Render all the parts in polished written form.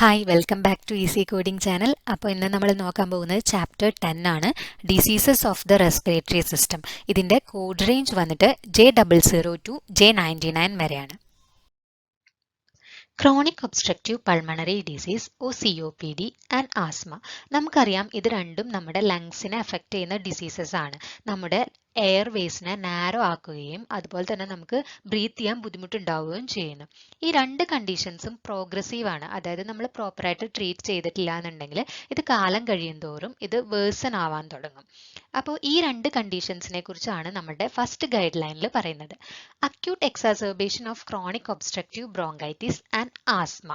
Hi welcome back to easy coding channel. അപ്പോൾ ഇന്ന് നമ്മൾ നോക്കാൻ പോകുന്നത് ചാപ്റ്റർ 10 ആണ്, diseases of the respiratory system. ഇതിൻ്റെ കോഡ് റേഞ്ച് വന്നിട്ട് J00 to J99 വരെയാണ്. Chronic obstructive pulmonary disease COPD and asthma. നമുക്കറിയാം ഇത് രണ്ടും നമ്മുടെ ലങ്സിനെ അഫക്റ്റ് ചെയ്യുന്ന ഡിസീസസ് ആണ്. നമ്മുടെ എയർവേസിനെ നാരോ ആക്കുകയും അതുപോലെ തന്നെ നമുക്ക് ബ്രീത്ത് ചെയ്യാൻ ബുദ്ധിമുട്ടുണ്ടാവുകയും ചെയ്യുന്നു. ഈ രണ്ട് കണ്ടീഷൻസും പ്രോഗ്രസീവ് ആണ്. അതായത് നമ്മൾ പ്രോപ്പറായിട്ട് ട്രീറ്റ് ചെയ്തിട്ടില്ല എന്നുണ്ടെങ്കിൽ ഇത് കാലം കഴിയുന്തോറും ഇത് വേഴ്സൺ ആവാൻ തുടങ്ങും. അപ്പോൾ ഈ രണ്ട് കണ്ടീഷൻസിനെ കുറിച്ചാണ് നമ്മുടെ ഫസ്റ്റ് ഗൈഡ് ലൈനിൽ പറയുന്നത്. Acute exacerbation of chronic obstructive bronchitis and asthma.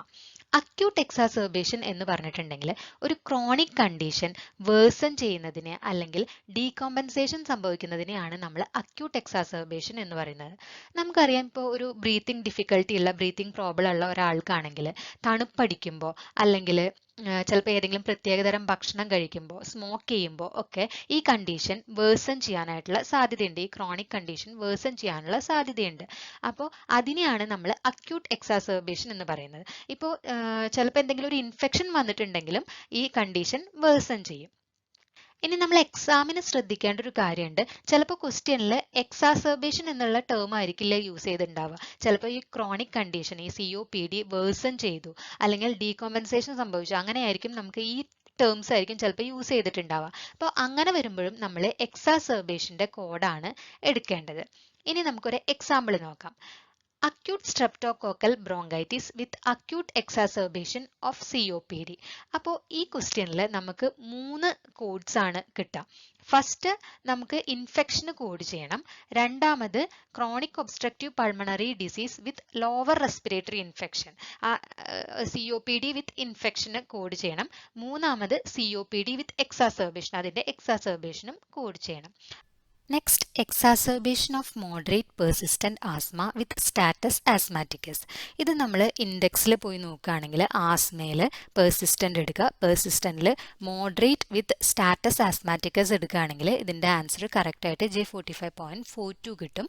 Acute exacerbation എന്ന് പറഞ്ഞിട്ടുണ്ടെങ്കിൽ ഒരു ക്രോണിക് കണ്ടീഷൻ വേഴ്സൺ ചെയ്യുന്നതിനെ അല്ലെങ്കിൽ ഡീകോമ്പൻസേഷൻ സംഭവിക്കുന്നതിനെയാണ് നമ്മൾ അക്യൂട്ട് എക്സാസർബേഷൻ എന്ന് പറയുന്നത്. നമുക്കറിയാം, ഇപ്പോൾ ഒരു ബ്രീത്തിങ് ഡിഫിക്കൽട്ടി ഉള്ള ബ്രീത്തിങ് പ്രോബ്ലം ഉള്ള ഒരാൾക്കാണെങ്കിൽ തണുപ്പടിക്കുമ്പോൾ അല്ലെങ്കിൽ ചിലപ്പോൾ ഏതെങ്കിലും പ്രത്യേകതരം ഭക്ഷണം കഴിക്കുമ്പോൾ സ്മോക്ക് ചെയ്യുമ്പോൾ ഒക്കെ ഈ കണ്ടീഷൻ വേഴ്സൺ ചെയ്യാനായിട്ടുള്ള സാധ്യതയുണ്ട്. ഈ ക്രോണിക് കണ്ടീഷൻ വേഴ്സൺ ചെയ്യാനുള്ള സാധ്യതയുണ്ട്. അപ്പോൾ അതിനെയാണ് നമ്മൾ അക്യൂട്ട് എക്സാസർബേഷൻ എന്ന് പറയുന്നത്. ഇപ്പോൾ ചിലപ്പോൾ എന്തെങ്കിലും ഒരു ഇൻഫെക്ഷൻ വന്നിട്ടുണ്ടെങ്കിലും ഈ കണ്ടീഷൻ വേഴ്സൺ ചെയ്യും. ഇനി നമ്മൾ എക്സാമിന് ശ്രദ്ധിക്കേണ്ട ഒരു കാര്യമുണ്ട്. ചിലപ്പോൾ ക്വസ്റ്റ്യനിൽ എക്സാസർബേഷൻ എന്നുള്ള ടേം ആയിരിക്കില്ല യൂസ് ചെയ്തിട്ടുണ്ടാവുക. ചിലപ്പോൾ ഈ ക്രോണിക് കണ്ടീഷൻ ഈ COPD വേഴ്സൺ ചെയ്തു അല്ലെങ്കിൽ ഡീകോമ്പൻസേഷൻ സംഭവിച്ചു, അങ്ങനെയായിരിക്കും നമുക്ക് ഈ ടേംസ് ആയിരിക്കും ചിലപ്പോൾ യൂസ് ചെയ്തിട്ടുണ്ടാവുക. അപ്പോൾ അങ്ങനെ വരുമ്പോഴും നമ്മൾ എക്സാസർബേഷൻ്റെ കോഡാണ് എടുക്കേണ്ടത്. ഇനി നമുക്കൊരു എക്സാമ്പിൾ നോക്കാം. Acute streptococcal bronchitis with acute exacerbation of COPD. അപ്പോൾ ഈ ക്വസ്റ്റ്യനിൽ നമുക്ക് 3 കോഡ്സ് ആണ് കിട്ടുക. ഫസ്റ്റ് നമുക്ക് ഇൻഫെക്ഷന് കോഡ് ചെയ്യണം. രണ്ടാമത് chronic obstructive pulmonary disease with lower respiratory infection, COPD with ഇൻഫെക്ഷന് കോഡ് ചെയ്യണം. മൂന്നാമത് COPD വിത്ത് എക്സാസർബേഷൻ, അതിൻ്റെ എക്സാസർബേഷനും കോഡ് ചെയ്യണം. Next, exacerbation of moderate persistent asthma with status asthmaticus. ഇത് നമ്മൾ ഇൻഡെക്സിൽ പോയി നോക്കുകയാണെങ്കിൽ ആസ്മയിൽ പെർസിസ്റ്റന്റ് എടുക്കുക, പെർസിസ്റ്റന്റിൽ മോഡറേറ്റ് വിത്ത് സ്റ്റാറ്റസ് ആസ്മാറ്റിക്കസ് എടുക്കുകയാണെങ്കിൽ ഇതിൻ്റെ ആൻസർ കറക്റ്റായിട്ട് J45.42 കിട്ടും.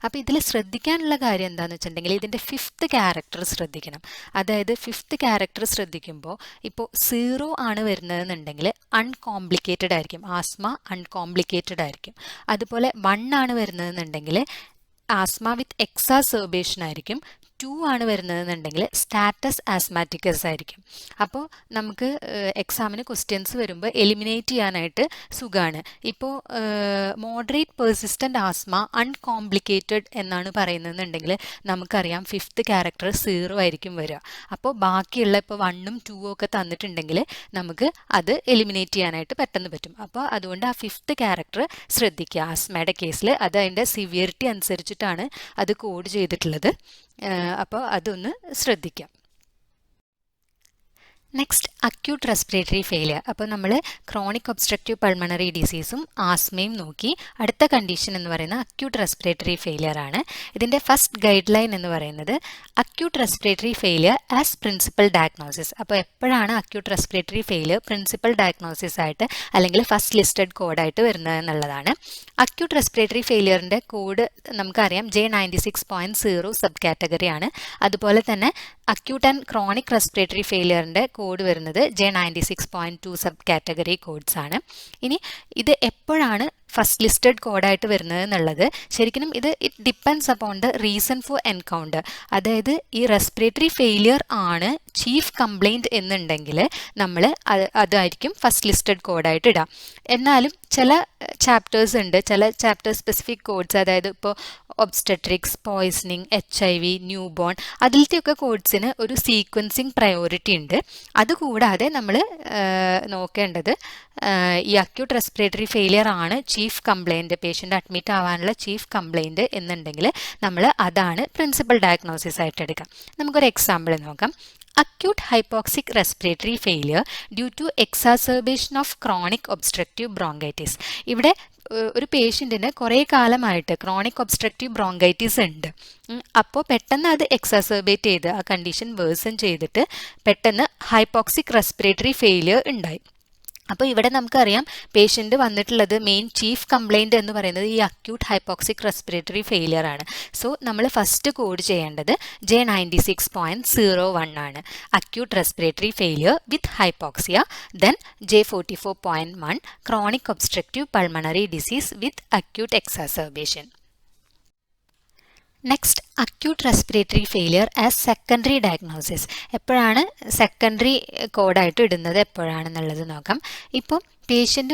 അപ്പോൾ ഇതിൽ ശ്രദ്ധിക്കാനുള്ള കാര്യം എന്താണെന്ന് വെച്ചിട്ടുണ്ടെങ്കിൽ ഇതിൻ്റെ 5th ക്യാരക്ടർ ശ്രദ്ധിക്കണം. അതായത് 5th ക്യാരക്ടർ ശ്രദ്ധിക്കുമ്പോൾ ഇപ്പോൾ 0 ആണ് വരുന്നതെന്നുണ്ടെങ്കിൽ അൺകോംപ്ലിക്കേറ്റഡ് ആയിരിക്കും, ആസ്മ അൺകോംപ്ലിക്കേറ്റഡ് ആയിരിക്കും. അതുപോലെ 1 ആണ് വരുന്നതെന്നുണ്ടെങ്കിൽ ആസ്മ വിത്ത് എക്സാസർബേഷൻ ആയിരിക്കും. 2 ആണ് വരുന്നതെന്നുണ്ടെങ്കിൽ സ്റ്റാറ്റസ് ആസ്മാറ്റിക്കസ് ആയിരിക്കും. അപ്പോൾ നമുക്ക് എക്സാമിന് ക്വസ്റ്റ്യൻസ് വരുമ്പോൾ എലിമിനേറ്റ് ചെയ്യാനായിട്ട് സുഖമാണ്. ഇപ്പോൾ മോഡറേറ്റ് പെർസിസ്റ്റന്റ് ആസ്മ അൺകോംപ്ലിക്കേറ്റഡ് എന്നാണ് പറയുന്നതെന്നുണ്ടെങ്കിൽ നമുക്കറിയാം 5th ക്യാരക്ടർ 0 ആയിരിക്കും വരിക. അപ്പോൾ ബാക്കിയുള്ള ഇപ്പോൾ 1ഉം 2ഉം ഒക്കെ തന്നിട്ടുണ്ടെങ്കിൽ നമുക്ക് അത് എലിമിനേറ്റ് ചെയ്യാനായിട്ട് പെട്ടെന്ന് പറ്റും. അപ്പോൾ അതുകൊണ്ട് ആ 5th ക്യാരക്ടർ ശ്രദ്ധിക്കുക. ആസ്മയുടെ കേസിൽ അത് അതിൻ്റെ സിവിയറിറ്റി അനുസരിച്ചിട്ടാണ് അത് കോഡ് ചെയ്തിട്ടുള്ളത്. അപ്പോൾ അതൊന്ന് ശ്രദ്ധിക്കാം. Next, acute respiratory failure. അപ്പോൾ നമ്മൾ ക്രോണിക് ഒബ്സ്ട്രക്റ്റീവ് പൾമണറി ഡിസീസും ആസ്മയും നോക്കി. അടുത്ത കണ്ടീഷൻ എന്ന് പറയുന്നത് അക്യൂട്ട് റെസ്പിറേറ്ററി ഫെയിലിയർ ആണ്. ഇതിൻ്റെ ഫസ്റ്റ് ഗൈഡ് ലൈൻ എന്ന് പറയുന്നത് acute respiratory failure as principal diagnosis. അപ്പോൾ എപ്പോഴാണ് acute respiratory failure principal diagnosis ആയിട്ട് അല്ലെങ്കിൽ ഫസ്റ്റ് ലിസ്റ്റഡ് കോഡായിട്ട് വരുന്നത് എന്നുള്ളതാണ്. അക്യൂട്ട് റെസ്പിറേറ്ററി ഫെയിലിയറിൻ്റെ കോഡ് നമുക്കറിയാം J96.0 സബ് കാറ്റഗറിയാണ്. അതുപോലെ തന്നെ അക്യൂട്ട് ആൻഡ് ക്രോണിക് റെസ്പിറേറ്ററി ഫെയിലിയറിൻ്റെ കോഡ് വരുന്നത് J96.2 സബ് കാറ്റഗറി കോഡ്സ് ആണ്. ഇനി ഇത് എപ്പോഴാണ് ഫസ്റ്റ് ലിസ്റ്റഡ് കോഡായിട്ട് വരുന്നത് എന്നുള്ളത് ശരിക്കും it depends upon the reason for encounter. അതായത് ഈ റെസ്പിറേറ്ററി ഫെയിലിയർ ആണ് ചീഫ് കംപ്ലൈൻറ്റ് എന്നുണ്ടെങ്കിൽ നമ്മൾ അതായിരിക്കും ഫസ്റ്റ് ലിസ്റ്റഡ് കോഡായിട്ട് ഇടാം. എന്നാലും ചില ചാപ്റ്റേഴ്സ് ഉണ്ട്, ചില ചാപ്റ്റർ സ്പെസിഫിക് കോഡ്സ്, അതായത് ഇപ്പോൾ obstetrics, poisoning, HIV, new born, അതിലത്തെയൊക്കെ കോഡ്സിന് ഒരു സീക്വൻസിങ് പ്രയോറിറ്റി ഉണ്ട്. അതുകൂടാതെ നമ്മൾ നോക്കേണ്ടത് ഈ അക്യൂട്ട് റെസ്പിറേറ്ററി ഫെയിലിയർ ആണ് ചീഫ് കംപ്ലൈൻറ്റ്, പേഷ്യൻ്റ് അഡ്മിറ്റ് ആവാനുള്ള ചീഫ് കംപ്ലൈൻറ്റ് എന്നുണ്ടെങ്കിൽ നമ്മൾ അതാണ് പ്രിൻസിപ്പൽ ഡയഗ്നോസിസ് ആയിട്ട് എടുക്കാം. നമുക്കൊരു എക്സാമ്പിൾ നോക്കാം. Acute hypoxic respiratory failure due to exacerbation of chronic obstructive bronchitis. ഇവിടെ ഒരു പേഷ്യൻറ്റിന് കുറേ കാലമായിട്ട് ക്രോണിക് ഒബ്സ്ട്രക്റ്റീവ് ബ്രോങ്കൈറ്റിസ് ഉണ്ട്. അപ്പോൾ പെട്ടെന്ന് അത് എക്സാസർബേറ്റ് ചെയ്ത് ആ കണ്ടീഷൻ വേഴ്സൺ ചെയ്തിട്ട് പെട്ടെന്ന് ഹൈപ്പോക്സിക് റെസ്പിറേറ്ററി ഫെയിലിയർ ഉണ്ടായി. അപ്പോൾ ഇവിടെ നമുക്കറിയാം പേഷ്യൻ്റ് വന്നിട്ടുള്ളത് മെയിൻ ചീഫ് കംപ്ലൈൻറ്റ് എന്ന് പറയുന്നത് ഈ അക്യൂട്ട് ഹൈപ്പോക്സിക് റെസ്പിറേറ്ററി ഫെയിലിയർ ആണ്. സോ നമ്മൾ ഫസ്റ്റ് കോഡ് ചെയ്യേണ്ടത് J96.01 ആണ്, അക്യൂട്ട് റെസ്പിറേറ്ററി ഫെയിലിയർ വിത്ത് hypoxia. Then J44.1 chronic obstructive pulmonary disease വിത്ത് acute exacerbation. Next acute respiratory failure as secondary diagnosis. എപ്പോഴാണ് secondary കോഡായിട്ട് ഇടുന്നത് എപ്പോഴാണെന്നുള്ളത് നോക്കാം. ഇപ്പോൾ പേഷ്യൻ്റ്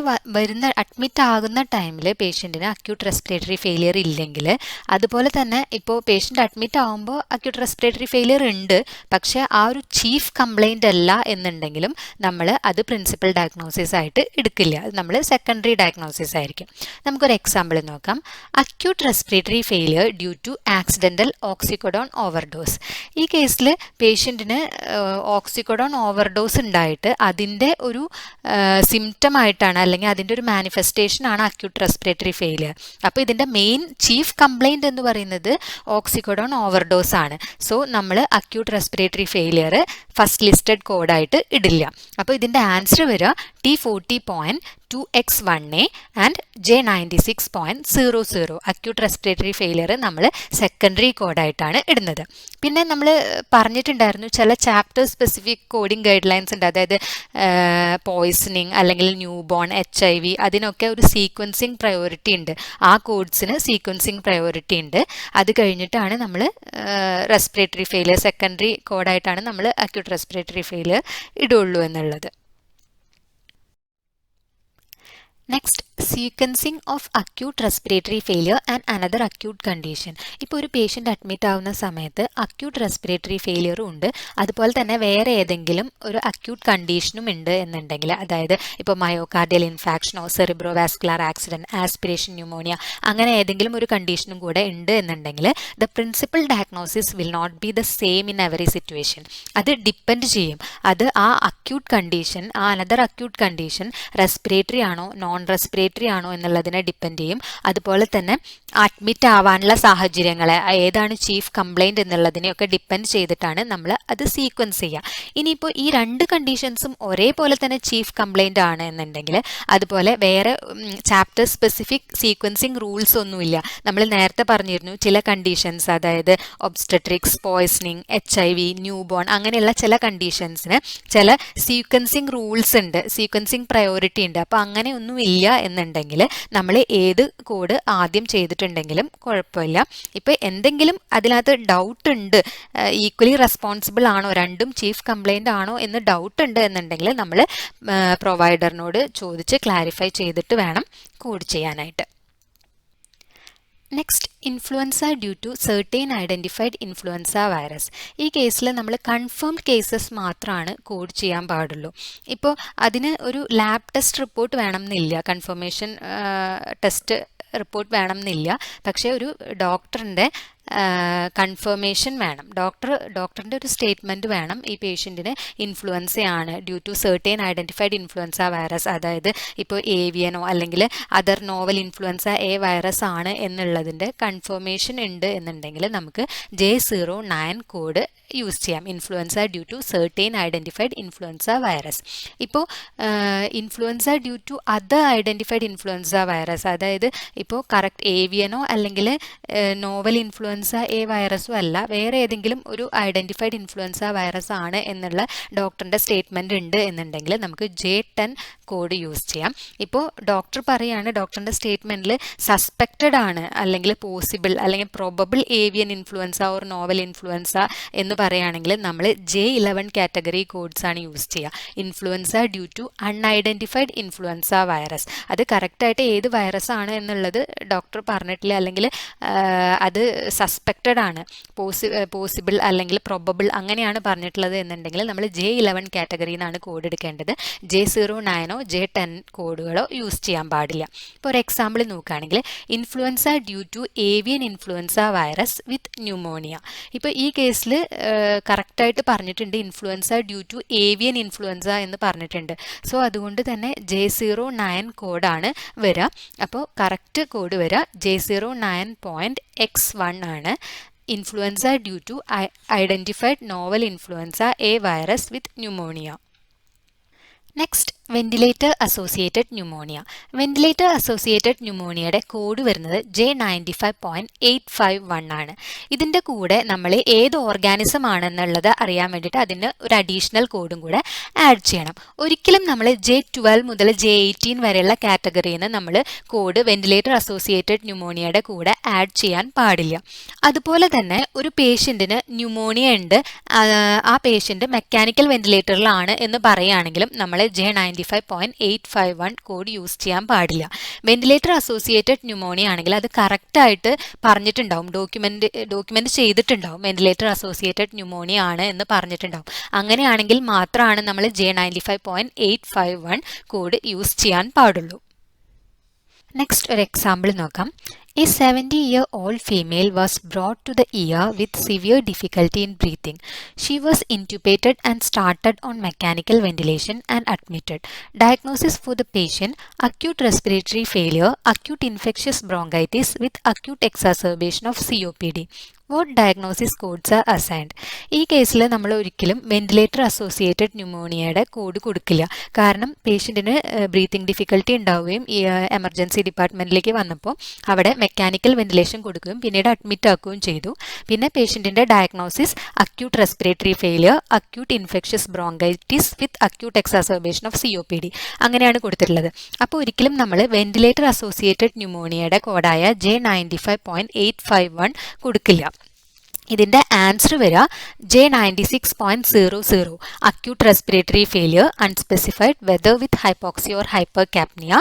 അഡ്മിറ്റ് ആകുന്ന ടൈമിൽ പേഷ്യൻറ്റിന് അക്യൂട്ട് റെസ്പിറേറ്ററി ഫെയിലിയർ ഇല്ലെങ്കിൽ, അതുപോലെ തന്നെ ഇപ്പോൾ പേഷ്യൻ്റ് അഡ്മിറ്റ് ആകുമ്പോൾ അക്യൂട്ട് റെസ്പിറേറ്ററി ഫെയിലിയർ ഉണ്ട്, പക്ഷേ ആ ഒരു ചീഫ് കംപ്ലൈൻ്റ് അല്ല എന്നുണ്ടെങ്കിലും നമ്മൾ അത് പ്രിൻസിപ്പൽ ഡയഗ്നോസിസ് ആയിട്ട് എടുക്കില്ല, അത് നമ്മൾ സെക്കൻഡറി ഡയഗ്നോസിസ് ആയിരിക്കും. നമുക്കൊരു എക്സാമ്പിൾ നോക്കാം. Acute respiratory failure due to accidental oxycodone overdose. ഈ കേസിൽ പേഷ്യൻറ്റിന് ഓക്സിക്കോഡോൺ ഓവർഡോസ് ഉണ്ടായിട്ട് അതിൻ്റെ ഒരു സിംറ്റം ആയിട്ടാണ്, അല്ലെങ്കിൽ അതിൻ്റെ ഒരു മാനിഫെസ്റ്റേഷൻ ആണ് അക്യൂട്ട് റെസ്പിറേറ്ററി ഫെയിലിയർ. അപ്പോൾ ഇതിൻ്റെ മെയിൻ ചീഫ് കംപ്ലൈൻറ്റ് എന്ന് പറയുന്നത് ഓക്സിക്കോഡോൺ ഓവർഡോസ് ആണ്. സോ നമ്മൾ acute respiratory failure first listed കോഡായിട്ട് ഇടില്ല. അപ്പോൾ ഇതിൻ്റെ ആൻസർ വരിക T40.2X1A and J96.00. Acute respiratory failure നമ്മൾ സെക്കൻഡറി കോഡായിട്ടാണ് ഇടുന്നത്. പിന്നെ നമ്മൾ പറഞ്ഞിട്ടുണ്ടായിരുന്നു ചില chapter specific coding guidelines ഉണ്ട്, അതായത് പോയ്സണിങ് അല്ലെങ്കിൽ ന്യൂ ബോൺ, HIV, അതിനൊക്കെ ഒരു സീക്വൻസിങ് പ്രയോറിറ്റി ഉണ്ട്. ആ കോഡ്സിന് സീക്വൻസിങ് പ്രയോറിറ്റി ഉണ്ട്. അത് കഴിഞ്ഞിട്ടാണ് നമ്മൾ റെസ്പിറേറ്ററി ഫെയിലിയർ സെക്കൻഡറി കോഡായിട്ടാണ് നമ്മൾ അക്യൂട്ട് റെസ്പിറേറ്ററി ഫെയിലിയർ ഇടുള്ളൂ എന്നുള്ളത്. Next sequencing of acute respiratory failure and another acute condition. ഇപ്പോൾ ഒരു പേഷ്യൻ്റ് അഡ്മിറ്റ് ആവുന്ന സമയത്ത് അക്യൂട്ട് റെസ്പിറേറ്ററി ഫെയിലിയറും ഉണ്ട്, അതുപോലെ തന്നെ വേറെ ഏതെങ്കിലും ഒരു അക്യൂട്ട് കണ്ടീഷനും ഉണ്ട് എന്നുണ്ടെങ്കിൽ, അതായത് ഇപ്പോൾ മയോകാർഡിയൽ ഇൻഫാക്ഷനോ cerebrovascular accident, aspiration pneumonia, അങ്ങനെ ഏതെങ്കിലും ഒരു കണ്ടീഷനും കൂടെ ഉണ്ട് എന്നുണ്ടെങ്കിൽ the principal diagnosis will not be the same in every situation. അത് ഡിപ്പെൻഡ് ചെയ്യും, അത് ആ അക്യൂട്ട് കണ്ടീഷൻ, ആ അനദർ അക്യൂട്ട് കണ്ടീഷൻ റെസ്പിറേറ്ററി ആണോ നോൺ റെസ്പിറേറ്ററി ആണോ എന്നുള്ളതിനെ ഡിപ്പെൻഡ് ചെയ്യും. അതുപോലെ തന്നെ അഡ്മിറ്റ് ആവാനുള്ള സാഹചര്യങ്ങളെ, ഏതാണ് ചീഫ് കംപ്ലൈൻറ്റ് എന്നുള്ളതിനെയൊക്കെ ഡിപ്പെൻഡ് ചെയ്തിട്ടാണ് നമ്മൾ അത് സീക്വൻസ് ചെയ്യുക. ഇനിയിപ്പോൾ ഈ രണ്ട് കണ്ടീഷൻസും ഒരേപോലെ തന്നെ ചീഫ് കംപ്ലൈൻറ്റ് ആണ് എന്നുണ്ടെങ്കിൽ, അതുപോലെ വേറെ ചാപ്റ്റർ സ്പെസിഫിക് സീക്വൻസിങ് റൂൾസ് ഒന്നുമില്ല. നമ്മൾ നേരത്തെ പറഞ്ഞിരുന്നു ചില കണ്ടീഷൻസ്, അതായത് ഒബ്സ്ട്രട്രിക്സ്, പോയ്സണിങ്, HIV, ന്യൂ ബോൺ, അങ്ങനെയുള്ള ചില കണ്ടീഷൻസിന് ചില സീക്വൻസിങ് റൂൾസ് ഉണ്ട്, സീക്വൻസിങ് പ്രയോറിറ്റി ഉണ്ട്. അപ്പോൾ അങ്ങനെ ഒന്നും ഇല്ല എന്നുണ്ടെങ്കിൽ നമ്മൾ ഏത് കോഡ് ആദ്യം ചെയ്തിട്ടുണ്ടെങ്കിലും കുഴപ്പമില്ല. ഇപ്പോൾ എന്തെങ്കിലും അതിനകത്ത് ഡൗട്ട് ഉണ്ട്, ഈക്വലി റെസ്പോൺസിബിൾ ആണോ, രണ്ടും ചീഫ് കംപ്ലൈൻ്റ് ആണോ എന്ന് ഡൗട്ട് ഉണ്ട് എന്നുണ്ടെങ്കിൽ നമ്മൾ പ്രൊവൈഡറിനോട് ചോദിച്ച് ക്ലാരിഫൈ ചെയ്തിട്ട് വേണം കോഡ് ചെയ്യാനായിട്ട്. Next influenza due to certain identified influenza virus. ഈ കേസിൽ നമ്മൾ കൺഫേംഡ് കേസസ് മാത്രമാണ് കോഡ് ചെയ്യാൻ പാടുള്ളൂ. ഇപ്പോൾ അതിന് ഒരു ലാബ് ടെസ്റ്റ് റിപ്പോർട്ട് വേണം എന്നില്ല, കൺഫർമേഷൻ ടെസ്റ്റ് റിപ്പോർട്ട് വേണം എന്നില്ല, പക്ഷേ ഒരു ഡോക്ടറിൻ്റെ കൺഫർമേഷൻ വേണം, ഡോക്ടറിൻ്റെ ഒരു സ്റ്റേറ്റ്മെൻറ്റ് വേണം ഈ പേഷ്യൻറ്റിന് ഇൻഫ്ലുവൻസയാണ് due to certain identified influenza virus, അതായത് ഇപ്പോൾ ഏവിയനോ അല്ലെങ്കിൽ other novel influenza A virus ആണ് എന്നുള്ളതിൻ്റെ കൺഫർമേഷൻ ഉണ്ട് എന്നുണ്ടെങ്കിൽ നമുക്ക് J09 കോഡ് യൂസ് ചെയ്യാം, influenza due to certain identified influenza virus. ഇപ്പോൾ influenza due to other identified influenza virus, അതായത് ഇപ്പോൾ കറക്റ്റ് ഏവിയനോ അല്ലെങ്കിൽ നോവൽ ഇൻഫ്ലുവൻസ എ വൈറസും അല്ല, വേറെ ഏതെങ്കിലും ഒരു ഐഡൻറ്റിഫൈഡ് ഇൻഫ്ലുവൻസ വൈറസ് ആണ് എന്നുള്ള ഡോക്ടറിൻ്റെ സ്റ്റേറ്റ്മെൻറ്റ് ഉണ്ട് എന്നുണ്ടെങ്കിൽ നമുക്ക് J10 കോഡ് യൂസ് ചെയ്യാം. ഇപ്പോൾ ഡോക്ടർ പറയുകയാണ്, ഡോക്ടറിൻ്റെ സ്റ്റേറ്റ്മെൻറ്റിൽ സസ്പെക്റ്റഡ് ആണ് അല്ലെങ്കിൽ പോസിബിൾ അല്ലെങ്കിൽ probable avian influenza or novel influenza എന്ന് പറയുകയാണെങ്കിൽ നമ്മൾ J11 കാറ്റഗറി കോഡ്സ് ആണ് യൂസ് ചെയ്യുക. Influenza due to unidentified influenza virus, അത് കറക്റ്റായിട്ട് ഏത് വൈറസ് ആണ് എന്നുള്ളത് ഡോക്ടർ പറഞ്ഞിട്ടില്ല, അല്ലെങ്കിൽ അത് സസ്പെക്റ്റഡ് ആണ്, പോസിബിൾ അല്ലെങ്കിൽ പ്രോബബിൾ അങ്ങനെയാണ് പറഞ്ഞിട്ടുള്ളത് എന്നുണ്ടെങ്കിൽ നമ്മൾ J11 കാറ്റഗറിയിൽ നിന്നാണ് കോഡ് എടുക്കേണ്ടത്. J09 J10 കോഡുകളോ യൂസ് ചെയ്യാൻ പാടില്ല. ഇപ്പോൾ ഒരു എക്സാമ്പിൾ നോക്കുകയാണെങ്കിൽ influenza due to avian influenza virus with pneumonia. ഇപ്പോൾ ഈ കേസിൽ കറക്റ്റായിട്ട് പറഞ്ഞിട്ടുണ്ട് influenza due to avian influenza എന്ന് പറഞ്ഞിട്ടുണ്ട്. സോ അതുകൊണ്ട് തന്നെ J09 കോഡാണ് വരിക. അപ്പോൾ കറക്റ്റ് കോഡ് വരിക J09.X1 ആണ്, influenza due to identified novel influenza A virus with pneumonia. Next ventilator associated pneumonia. Ventilator associated ന്യൂമോണിയയുടെ കോഡ് വരുന്നത് J95.851 ആണ്. ഇതിൻ്റെ കൂടെ നമ്മൾ ഏത് ഓർഗാനിസം ആണെന്നുള്ളത് അറിയാൻ വേണ്ടിയിട്ട് അതിന് ഒരു അഡീഷണൽ കോഡും കൂടെ ആഡ് ചെയ്യണം. ഒരിക്കലും നമ്മൾ J12 മുതൽ J18 വരെയുള്ള കാറ്റഗറിയിൽ നിന്ന് നമ്മൾ കോഡ് വെന്റിലേറ്റർ അസോസിയേറ്റഡ് ന്യൂമോണിയയുടെ കൂടെ ആഡ് ചെയ്യാൻ പാടില്ല. അതുപോലെ തന്നെ ഒരു പേഷ്യൻറ്റിന് ന്യൂമോണിയ ഉണ്ട്, ആ പേഷ്യൻ്റ് മെക്കാനിക്കൽ വെന്റിലേറ്ററിലാണ് എന്ന് പറയുകയാണെങ്കിലും നമ്മൾ J95.851 കോഡ് യൂസ് ചെയ്യാൻ പാടില്ല. വെന്റിലേറ്റർ അസോസിയേറ്റഡ് ന്യൂമോണിയ ആണെങ്കിൽ അത് കറക്റ്റായിട്ട് പറഞ്ഞിട്ടുണ്ടാവും, ഡോക്യുമെന്റ് ചെയ്തിട്ടുണ്ടാവും വെന്റിലേറ്റർ അസോസിയേറ്റഡ് ന്യൂമോണിയ ആണ് എന്ന് പറഞ്ഞിട്ടുണ്ടാവും. അങ്ങനെയാണെങ്കിൽ മാത്രമാണ് നമ്മൾ J95.851 കോഡ് യൂസ് ചെയ്യാൻ പാടുള്ളൂ. നെക്സ്റ്റ് ഒരു എക്സാമ്പിൾ നോക്കാം. A 70-year-old female was brought to the ER with severe difficulty in breathing. She was intubated and started on mechanical ventilation and admitted. Diagnosis for the patient: acute respiratory failure, acute infectious bronchitis with acute exacerbation of COPD. What diagnosis codes are assigned? ഈ കേസിൽ നമ്മൾ ഒരിക്കലും ventilator associated ന്യൂമോണിയയുടെ code കൊടുക്കില്ല. കാരണം പേഷ്യൻറ്റിന് breathing difficulty ഉണ്ടാവുകയും ഈ emergency ഡിപ്പാർട്ട്മെൻറ്റിലേക്ക് വന്നപ്പോൾ അവിടെ മെക്കാനിക്കൽ വെന്റിലേഷൻ കൊടുക്കുകയും പിന്നീട് അഡ്മിറ്റ് ആക്കുകയും ചെയ്തു. പിന്നെ പേഷ്യൻറ്റിൻ്റെ diagnosis acute respiratory failure, acute infectious bronchitis with acute exacerbation of COPD അങ്ങനെയാണ് കൊടുത്തിട്ടുള്ളത്. അപ്പോൾ ഒരിക്കലും നമ്മൾ വെന്റിലേറ്റർ അസോസിയേറ്റഡ് ന്യൂമോണിയയുടെ കോഡായ J95.851 കൊടുക്കില്ല. ഇതിൻ്റെ ആൻസർ വരിക J96.00 acute respiratory failure unspecified whether with hypoxia or hypercapnia.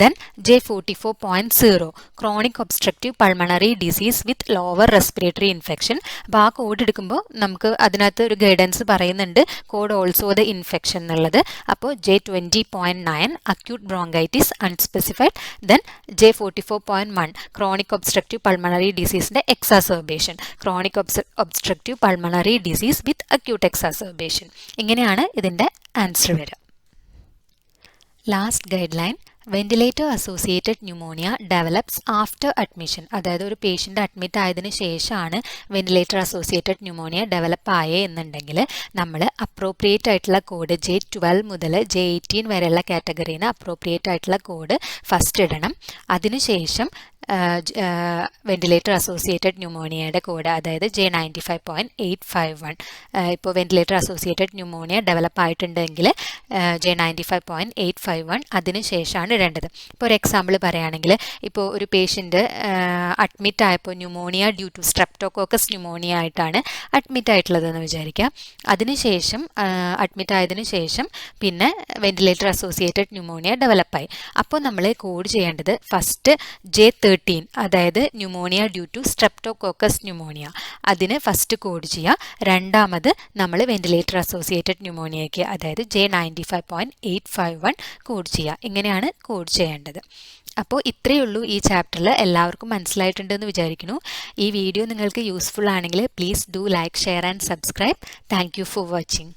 Then J44.0 chronic obstructive pulmonary disease with lower respiratory infection. അപ്പോൾ ആ കോഡ് എടുക്കുമ്പോൾ നമുക്ക് അതിനകത്ത് ഒരു ഗൈഡൻസ് പറയുന്നുണ്ട്, കോഡ് ഓൾസോ ദ ഇൻഫെക്ഷൻ എന്നുള്ളത്. അപ്പോൾ J20.9 acute bronchitis unspecified. Then J44.1 chronic obstructive pulmonary ഡിസീസിൻ്റെ exacerbation, chronic obstructive pulmonary disease with acute exacerbation. ഇങ്ങനെയാണ് ഇതിൻ്റെ ആൻസർ വരിക. Last guide line: ventilator associated pneumonia develops after admission. അതായത് ഒരു patient admit ആയതിനു ശേഷമാണ് വെന്റിലേറ്റർ അസോസിയേറ്റഡ് ന്യൂമോണിയ ഡെവലപ്പ് ആയേ എന്നുണ്ടെങ്കിൽ നമ്മൾ അപ്രോപ്രിയേറ്റ് ആയിട്ടുള്ള കോഡ് J12 മുതൽ J18 വരെയുള്ള കാറ്റഗറിയിൽ നിന്ന് അപ്രോപ്രിയേറ്റ് ആയിട്ടുള്ള കോഡ് ഫസ്റ്റ് ഇടണം. അതിനുശേഷം വെന്റിലേറ്റർ അസോസിയേറ്റഡ് ന്യൂമോണിയയുടെ കോഡ്, അതായത് J95.851. ഇപ്പോൾ വെന്റിലേറ്റർ അസോസിയേറ്റഡ് ന്യൂമോണിയ ഡെവലപ്പ് ആയിട്ടുണ്ടെങ്കിൽ J95.851 അതിന് ശേഷമാണ് ഇടേണ്ടത്. ഇപ്പോൾ ഒരു എക്സാമ്പിൾ പറയുകയാണെങ്കിൽ, ഇപ്പോൾ ഒരു പേഷ്യൻ്റ് അഡ്മിറ്റ് ആയപ്പോൾ pneumonia due to streptococcus pneumonia ആയിട്ടാണ് അഡ്മിറ്റ് ആയിട്ടുള്ളതെന്ന് വിചാരിക്കുക. അതിനുശേഷം അഡ്മിറ്റ് ആയതിനു ശേഷം പിന്നെ വെന്റിലേറ്റർ അസോസിയേറ്റഡ് ന്യൂമോണിയ ഡെവലപ്പായി. അപ്പോൾ നമ്മൾ കോഡ് ചെയ്യേണ്ടത് ഫസ്റ്റ് J13, അതായത് pneumonia due to streptococcus pneumonia, അതിന് ഫസ്റ്റ് കോഡ് ചെയ്യുക. രണ്ടാമത് നമ്മൾ വെന്റിലേറ്റർ അസോസിയേറ്റഡ് ന്യൂമോണിയയ്ക്ക്, അതായത് J95.851 കോഡ് ചെയ്യുക. ഇങ്ങനെയാണ് കോഡ് ചെയ്യേണ്ടത്. അപ്പോൾ ഇത്രയേ ഉള്ളൂ ഈ ചാപ്റ്ററിൽ. എല്ലാവർക്കും മനസ്സിലായിട്ടുണ്ടെന്ന് വിചാരിക്കുന്നു. ഈ വീഡിയോ നിങ്ങൾക്ക് യൂസ്ഫുൾ ആണെങ്കിൽ please do like, share and subscribe. Thank you for watching.